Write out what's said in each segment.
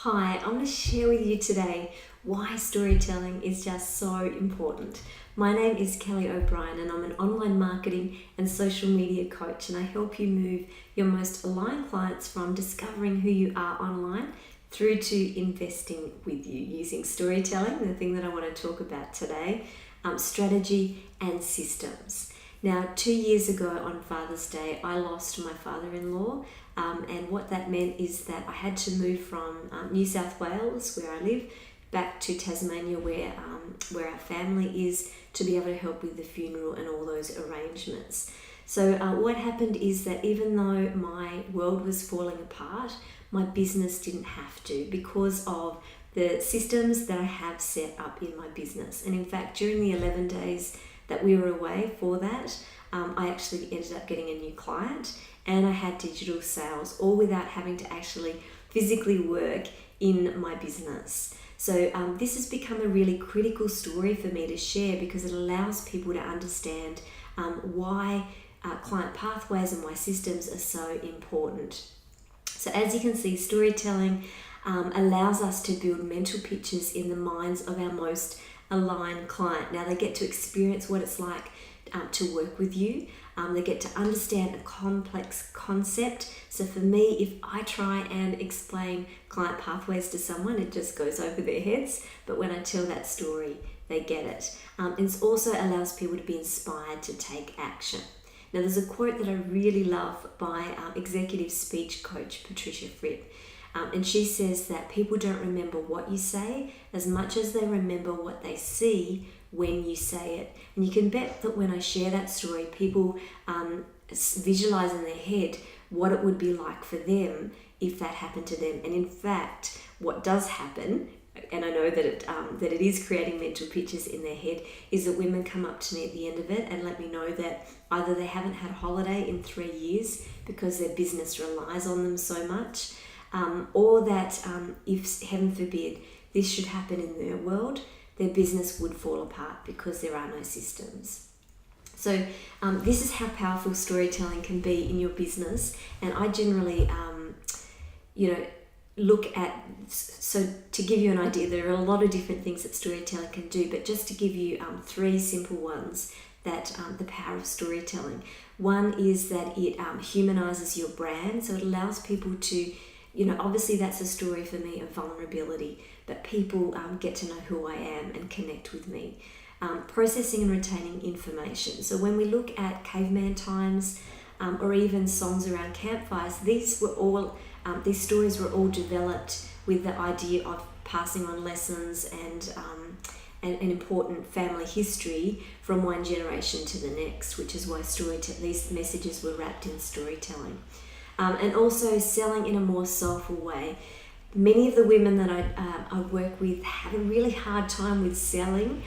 Hi, I'm going to share with you today why storytelling is just so important. My name is Kelly O'Brien and I'm an online marketing and social media coach, and I help you move your most aligned clients from discovering who you are online through to investing with you using storytelling, the thing that I want to talk about today, strategy and systems. Now, 2 years ago on Father's Day, I lost my father-in-law, and what that meant is that I had to move from New South Wales, where I live, back to Tasmania, where our family is, to be able to help with the funeral and all those arrangements. So what happened is that even though my world was falling apart, my business didn't have to, because of the systems that I have set up in my business. And in fact, during the 11 days that we were away for that, I actually ended up getting a new client, and I had digital sales, all without having to actually physically work in my business. So this has become a really critical story for me to share, because it allows people to understand why client pathways and why systems are so important. So as you can see, storytelling allows us to build mental pictures in the minds of our most aligned client. Now they get to experience what it's like to work with you. They get to understand a complex concept. So for me, if I try and explain client pathways to someone, it just goes over their heads. But when I tell that story, they get it. It also allows people to be inspired to take action. Now there's a quote that I really love by executive speech coach Patricia Fripp. And she says that people don't remember what you say as much as they remember what they see when you say it. And you can bet that when I share that story, people visualize in their head what it would be like for them if that happened to them. And in fact, what does happen, and I know that it is creating mental pictures in their head, is that women come up to me at the end of it and let me know that either they haven't had a holiday in 3 years because their business relies on them so much, or that if, heaven forbid, this should happen in their world, their business would fall apart because there are no systems. So this is how powerful storytelling can be in your business. And I generally, look at, so to give you an idea, there are a lot of different things that storytelling can do, but just to give you 3 simple ones that the power of storytelling. One is that it humanizes your brand, so it allows people to, obviously that's a story for me of vulnerability, but people get to know who I am and connect with me. Processing and retaining information. So when we look at caveman times or even songs around campfires, these stories were all developed with the idea of passing on lessons and an important family history from one generation to the next, which is why these messages were wrapped in storytelling. And also selling in a more soulful way. Many of the women that I work with have a really hard time with selling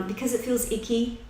because it feels icky,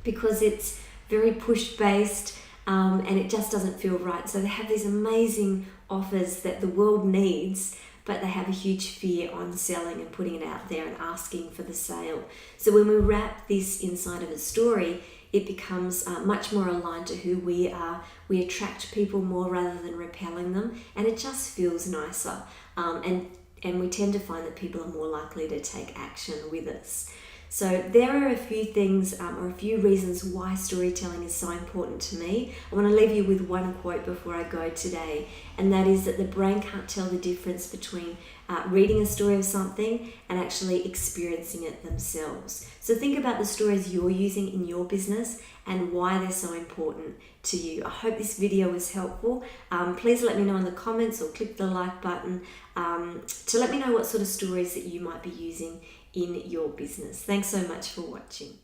because it's very push-based, and it just doesn't feel right. So they have these amazing offers that the world needs, but they have a huge fear on selling and putting it out there and asking for the sale. So when we wrap this inside of a story, it becomes much more aligned to who we are. We attract people more rather than repelling them, and it just feels nicer. And we tend to find that people are more likely to take action with us. So there are a few things or a few reasons why storytelling is so important to me. I want to leave you with one quote before I go today, and that is that the brain can't tell the difference between reading a story of something and actually experiencing it themselves. So think about the stories you're using in your business and why they're so important to you. I hope this video was helpful. Please let me know in the comments or click the like button to let me know what sort of stories that you might be using in your business. Thanks so much for watching.